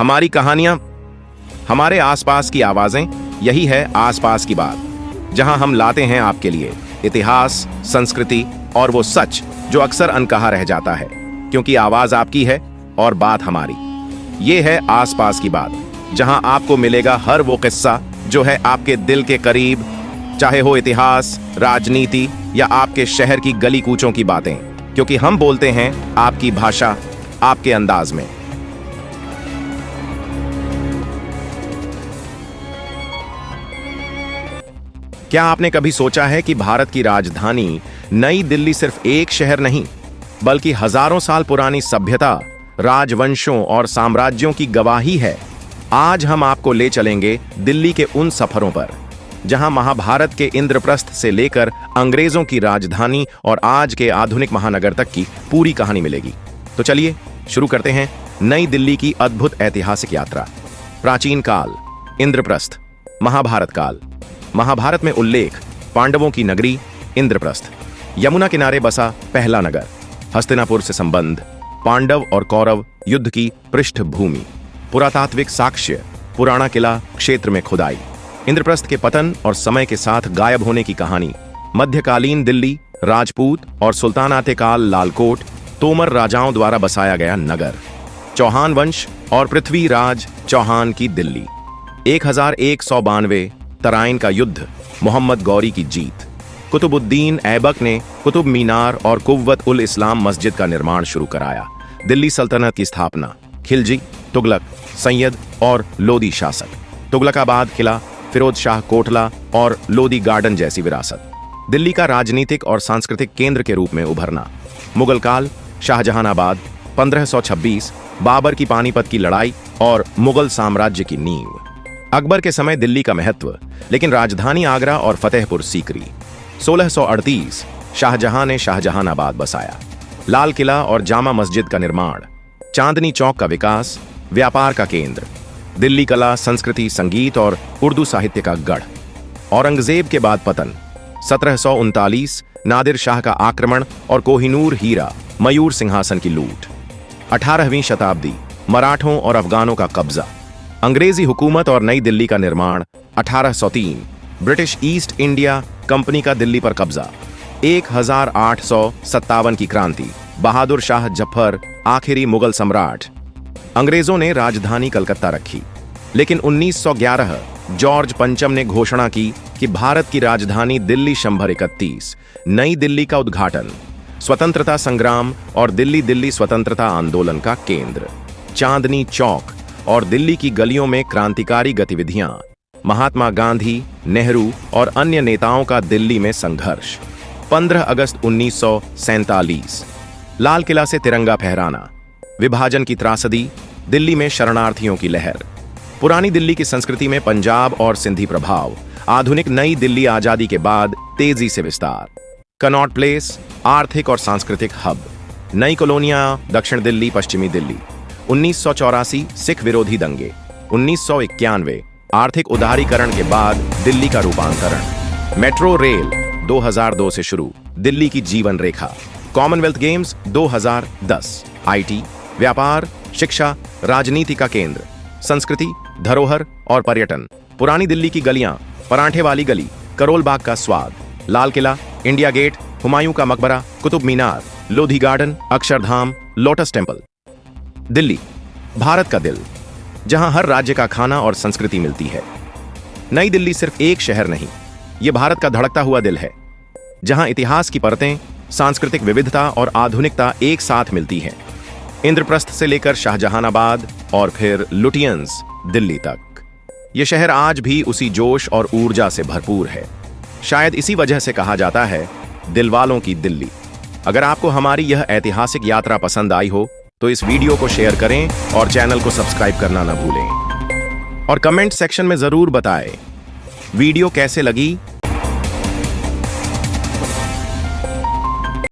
हमारी कहानियां, हमारे आसपास की आवाजें, यही है आसपास की बात, जहां हम लाते हैं आपके लिए इतिहास, संस्कृति और वो सच जो अक्सर अनकहा रह जाता है, क्योंकि आवाज आपकी है और बात हमारी। ये है आसपास की बात, जहां आपको मिलेगा हर वो किस्सा जो है आपके दिल के करीब, चाहे हो इतिहास, राजनीति या आपके शहर की गली कूचों की बातें, क्योंकि हम बोलते हैं आपकी भाषा, आपके अंदाज में। क्या आपने कभी सोचा है कि भारत की राजधानी नई दिल्ली सिर्फ एक शहर नहीं, बल्कि हजारों साल पुरानी सभ्यता, राजवंशों और साम्राज्यों की गवाही है? आज हम आपको ले चलेंगे दिल्ली के उन सफरों पर, जहां महाभारत के इंद्रप्रस्थ से लेकर अंग्रेजों की राजधानी और आज के आधुनिक महानगर तक की पूरी कहानी मिलेगी। तो चलिए शुरू करते हैं नई दिल्ली की अद्भुत ऐतिहासिक यात्रा। प्राचीन काल, इंद्रप्रस्थ। महाभारत काल। महाभारत में उल्लेख पांडवों की नगरी इंद्रप्रस्थ। यमुना किनारे बसा पहला नगर। हस्तिनापुर से संबंध, पांडव और कौरव युद्ध की पृष्ठभूमि। पुरातात्विक साक्ष्य, पुराना किला क्षेत्र में खुदाई। इंद्रप्रस्थ के पतन और समय के साथ गायब होने की कहानी। मध्यकालीन दिल्ली, राजपूत और सुल्तानाते काल लालकोट, तोमर राजाओं द्वारा बसाया गया नगर। चौहान वंश और पृथ्वीराज चौहान की दिल्ली। 1192 तराइन का युद्ध, मोहम्मद गौरी की जीत। कुतुबुद्दीन ऐबक ने कुतुब मीनार और कुव्वत उल इस्लाम मस्जिद का निर्माण शुरू कराया। दिल्ली सल्तनत की स्थापना। खिलजी, तुगलक, सैयद और लोदी शासक। तुगलकाबाद किला, फिरोज शाह कोटला और लोदी गार्डन जैसी विरासत। दिल्ली का राजनीतिक और सांस्कृतिक केंद्र के रूप में उभरना। मुगल काल, शाहजहानाबाद, 1526, बाबर की पानीपत की लड़ाई और मुगल साम्राज्य की नींव। अकबर के समय दिल्ली का महत्व, लेकिन राजधानी आगरा और फतेहपुर सीकरी। 1638 शाहजहां ने शाहजहानाबाद बसाया। लाल किला और जामा मस्जिद का निर्माण। चांदनी चौक का विकास, व्यापार का केंद्र। दिल्ली कला, संस्कृति, संगीत और उर्दू साहित्य का गढ़। औरंगजेब के बाद पतन। 1739 नादिर शाह का आक्रमण और कोहिनूर हीरा, मयूर सिंहासन की लूट। 18वीं शताब्दी, मराठों और अफगानों का कब्जा। अंग्रेजी हुकूमत और नई दिल्ली का निर्माण। 1803 ब्रिटिश ईस्ट इंडिया कंपनी का दिल्ली पर कब्जा। 1857 की क्रांति, बहादुर शाह जफर आखिरी मुगल सम्राट। अंग्रेजों ने राजधानी कलकत्ता रखी, लेकिन 1911 जॉर्ज पंचम ने घोषणा की कि भारत की राजधानी दिल्ली शंभर 31। नई दिल्ली का उद्घाटन। स्वतंत्रता संग्राम और दिल्ली स्वतंत्रता आंदोलन का केंद्र। चांदनी चौक और दिल्ली की गलियों में क्रांतिकारी गतिविधियां। महात्मा गांधी, नेहरू और अन्य नेताओं का दिल्ली में संघर्ष। 15 अगस्त 1947 लाल किला से तिरंगा फहराना। विभाजन की त्रासदी, दिल्ली में शरणार्थियों की लहर। पुरानी दिल्ली की संस्कृति में पंजाब और सिंधी प्रभाव। आधुनिक नई दिल्ली आजादी के बाद तेजी से विस्तार। कनॉट प्लेस, आर्थिक और सांस्कृतिक हब। नई कॉलोनियां, दक्षिण दिल्ली, पश्चिमी दिल्ली। 1984 सिख विरोधी दंगे। 1991 आर्थिक उदारीकरण के बाद दिल्ली का रूपांतरण। मेट्रो रेल 2002 से शुरू, दिल्ली की जीवन रेखा। Commonwealth games 2010। आईटी, व्यापार, शिक्षा, राजनीति का केंद्र। संस्कृति, धरोहर और पर्यटन। पुरानी दिल्ली की गलियां, परांठे वाली गली, करोल बाग का स्वाद। लाल किला, इंडिया गेट, हुमायूं का मकबरा, Qutub Minar, Lodhi Garden, Akshardham, Lotus Temple. Delhi, Bharat का दिल, जहां हर राज्य का खाना और संस्कृति मिलती है। नई दिल्ली सिर्फ एक शहर नहीं, यह भारत का धड़कता हुआ दिल है, जहां इतिहास की परतें, सांस्कृतिक विविधता और आधुनिकता एक साथ मिलती हैं। इंद्रप्रस्थ से लेकर शाहजहानाबाद और फिर लुटियंस दिल्ली तक, यह शहर आज भी उसी जोश और ऊर्जा से भरपूर है। शायद इसी वजह से कहा जाता है दिलवालों की दिल्ली। अगर आपको हमारी यह ऐतिहासिक यात्रा पसंद आई हो तो इस वीडियो को शेयर करें और चैनल को सब्सक्राइब करना न भूलें। और कमेंट सेक्शन में जरूर बताएं वीडियो कैसे लगी